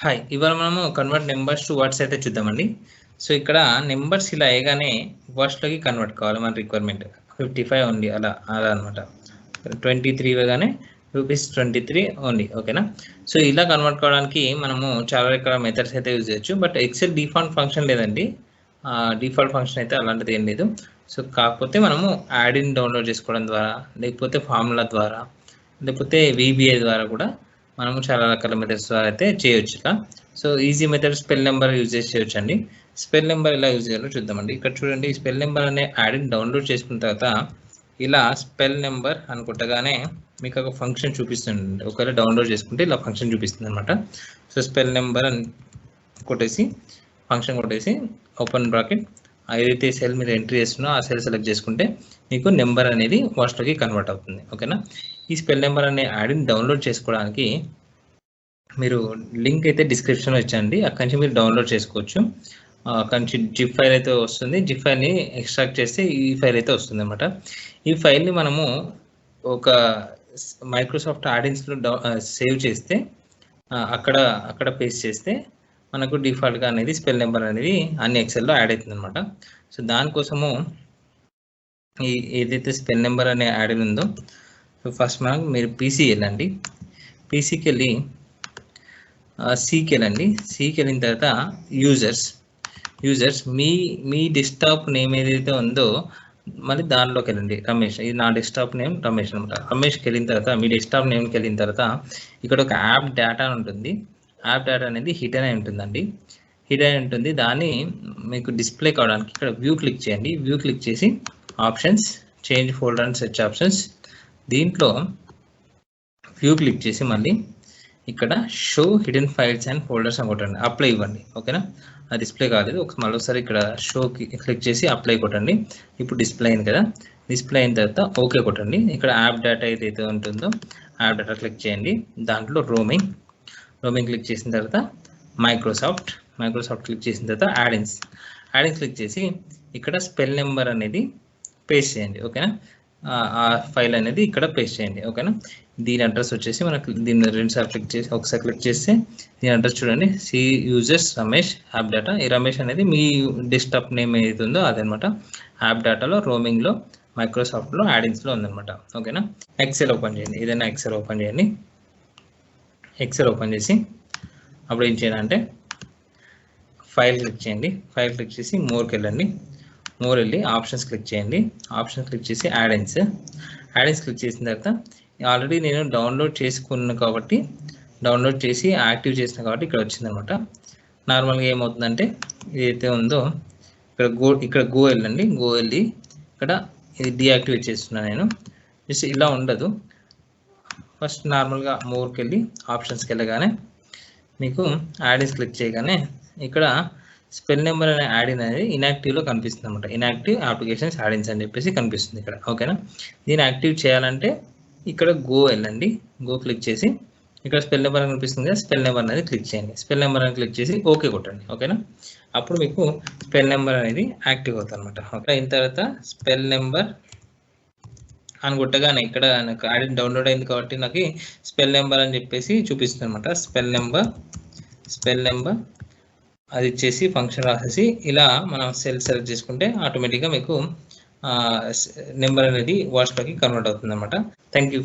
Hi, ఇవాళ మనము convert numbers to words అయితే చూద్దామండి. సో ఇక్కడ నెంబర్స్ ఇలా అయ్యగానే వర్డ్స్లోకి కన్వర్ట్ కావాలి. మన రిక్వైర్మెంట్ 55 ఓన్లీ, అలా అలా అనమాట. 23 ఇవ్వగానే ₹23 ఓన్లీ, ఓకేనా. సో ఇలా కన్వర్ట్ కావడానికి మనము చాలా రకాల మెథడ్స్ అయితే యూజ్ చేయొచ్చు. బట్ ఎక్సెల్ డిఫాల్ట్ ఫంక్షన్ లేదండి. డిఫాల్ట్ ఫంక్షన్ అయితే అలాంటిది ఏం లేదు. సో కాకపోతే మనము యాడ్ ఇన్ డౌన్లోడ్ చేసుకోవడం ద్వారా, లేకపోతే ఫార్ములా ద్వారా, లేకపోతే VBA ద్వారా కూడా మనము చాలా రకాల మెథడ్స్ ద్వారా అయితే చేయొచ్చు ఇలా. So easy method spell number use చేసి చేయొచ్చు అండి. స్పెల్ నెంబర్ ఎలా యూజ్ చేయాలో చూద్దామండి. ఇక్కడ చూడండి, స్పెల్ నెంబర్ అనే యాడ్ ఇన్ డౌన్లోడ్ చేసుకున్న తర్వాత ఇలా స్పెల్ నెంబర్ అనుకుంటగానే మీకు ఒక ఫంక్షన్ చూపిస్తుంది. ఒకవేళ డౌన్లోడ్ చేసుకుంటే ఇలా ఫంక్షన్ చూపిస్తుంది అనమాట. సో స్పెల్ నెంబర్ అని కొట్టేసి ఫంక్షన్ కొట్టేసి ఓపెన్ బ్రాకెట్, ఏదైతే సెల్ మీద ఎంట్రీ చేస్తున్నా ఆ సెల్ సెలెక్ట్ చేసుకుంటే మీకు నెంబర్ అనేది వర్డ్స్లోకి కన్వర్ట్ అవుతుంది, ఓకేనా. ఈ స్పెల్ నెంబర్ అనే యాడ్ని డౌన్లోడ్ చేసుకోవడానికి మీరు లింక్ అయితే డిస్క్రిప్షన్లో ఇచ్చండి. అక్కడి నుంచి మీరు డౌన్లోడ్ చేసుకోవచ్చు. అక్కడి నుంచి జిప్ ఫైల్ అయితే వస్తుంది. జిప్ ఫైల్ని ఎక్స్ట్రాక్ట్ చేస్తే ఈ ఫైల్ అయితే వస్తుంది అనమాట. ఈ ఫైల్ని మనము ఒక మైక్రోసాఫ్ట్ ఆడియన్స్లో సేవ్ చేస్తే అక్కడ పేస్ట్ చేస్తే మనకు డిఫాల్ట్గా అనేది స్పెల్ నెంబర్ అనేది అన్ని ఎక్సెల్లో యాడ్ అవుతుంది అనమాట. సో దానికోసము ఏదైతే స్పెల్ నెంబర్ అనే యాడ్ ఉందో, సో ఫస్ట్ మీరు పీసీ వెళ్ళండి. పీసీకి వెళ్ళి సికి వెళ్ళండి. సికి వెళ్ళిన తర్వాత యూజర్స్ మీ డెస్క్టాప్ నేమ్ ఏదైతే ఉందో మళ్ళీ దానిలోకి వెళ్ళండి. రమేష్, ఇది నా డెస్క్టాప్ నేమ్ రమేష్ అనమాట. రమేష్కి వెళ్ళిన తర్వాత మీ డెస్క్టాప్ నేమ్కి వెళ్ళిన తర్వాత ఇక్కడ ఒక యాప్ డేటా ఉంటుంది. యాప్ డేటా అనేది హిడెన్ అయి ఉంటుందండి. హిడెన్ ఉంటుంది. దాన్ని మీకు డిస్ప్లే కావడానికి ఇక్కడ వ్యూ క్లిక్ చేయండి. వ్యూ క్లిక్ చేసి options, change folder and search options, దీంట్లో వ్యూ క్లిక్ చేసి మళ్ళీ ఇక్కడ show hidden files and folders అని కొట్టండి. అప్లై ఇవ్వండి, ఓకేనా. అది డిస్ప్లే కాలేదు, మరోసారి ఇక్కడ షోకి క్లిక్ చేసి అప్లై కొట్టండి. ఇప్పుడు డిస్ప్లే అయింది కదా. డిస్ప్లే అయిన తర్వాత ఓకే కొట్టండి. ఇక్కడ యాప్ డేటా ఏదైతే ఉంటుందో యాప్ డేటా క్లిక్ చేయండి. దాంట్లో రోమింగ్ క్లిక్ చేసిన తర్వాత మైక్రోసాఫ్ట్ క్లిక్ చేసిన తర్వాత యాడిన్స్ క్లిక్ చేసి ఇక్కడ స్పెల్ నెంబర్ అనేది పేస్ట్ చేయండి, ఓకేనా. ఆ ఫైల్ అనేది ఇక్కడ పేస్ట్ చేయండి, ఓకేనా. దీని అడ్రస్ వచ్చేసి మనకు దీన్ని రెండుసార్లు క్లిక్ చేసి ఒకసారి క్లిక్ చేస్తే దీని అడ్రస్ చూడండి, C users Ramesh app data. ఈ రమేష్ అనేది మీ డెస్క్టాప్ నేమ్ ఏదైతే ఉందో అదనమాట. యాప్ డేటాలో రోమింగ్లో మైక్రోసాఫ్ట్లో యాడిన్స్లో ఉందన్నమాట, ఓకేనా. ఎక్సెల్ ఓపెన్ చేయండి. ఏదైనా ఎక్సెల్ ఓపెన్ చేయండి. ఎక్సెల్ ఓపెన్ చేసి అప్పుడు ఏం చేయాలంటే ఫైల్ క్లిక్ చేయండి. ఫైల్ క్లిక్ చేసి మోర్కి వెళ్ళండి. మోర్ వెళ్ళి ఆప్షన్స్ క్లిక్ చేయండి. ఆప్షన్స్ క్లిక్ చేసి యాడిన్స్ క్లిక్ చేసిన తర్వాత ఆల్రెడీ నేను డౌన్లోడ్ చేసుకున్నాను కాబట్టి డౌన్లోడ్ చేసి యాక్టివ్ చేసిన కాబట్టి ఇక్కడ వచ్చిందనమాట. నార్మల్గా ఏమవుతుందంటే ఏదైతే ఉందో ఇక్కడ గో వెళ్ళండి. గో వెళ్ళి ఇక్కడ ఇది డీయాక్టివేట్ చేస్తున్నాను నేను. జస్ట్ ఇలా ఉండదు. ఫస్ట్ నార్మల్గా మోర్కి వెళ్ళి ఆప్షన్స్కి వెళ్ళగానే మీకు యాడిన్స్ క్లిక్ చేయగానే ఇక్కడ స్పెల్ నెంబర్ అనే యాడిన్ అనేది ఇన్యాక్టివ్లో కనిపిస్తుంది అనమాట. ఇన్యాక్టివ్ అప్లికేషన్స్ యాడిన్స్ అని చెప్పేసి కనిపిస్తుంది ఇక్కడ, ఓకేనా. దీన్ని యాక్టివ్ చేయాలంటే ఇక్కడ గో వెళ్ళండి. గో క్లిక్ చేసి ఇక్కడ స్పెల్ నెంబర్ అని కనిపిస్తుంది కదా, స్పెల్ నెంబర్ అనేది క్లిక్ చేయండి. స్పెల్ నెంబర్ అని క్లిక్ చేసి ఓకే కొట్టండి, ఓకేనా. అప్పుడు మీకు స్పెల్ నెంబర్ అనేది యాక్టివ్ అవుతుంది అనమాట. ఓకే, అయిన తర్వాత స్పెల్ నెంబర్ అని కొట్టగానే ఇక్కడ నాకు యాడ్ డౌన్లోడ్ అయింది కాబట్టి నాకు స్పెల్ నెంబర్ అని చెప్పేసి చూపిస్తుంది అనమాట. స్పెల్ నెంబర్ అది ఇచ్చేసి ఫంక్షన్ రాసేసి ఇలా మనం సెల్ సెలెక్ట్ చేసుకుంటే ఆటోమేటిక్గా మీకు నెంబర్ అనేది వర్డ్స్లోకి కన్వర్ట్ అవుతుంది అనమాట. Thank you.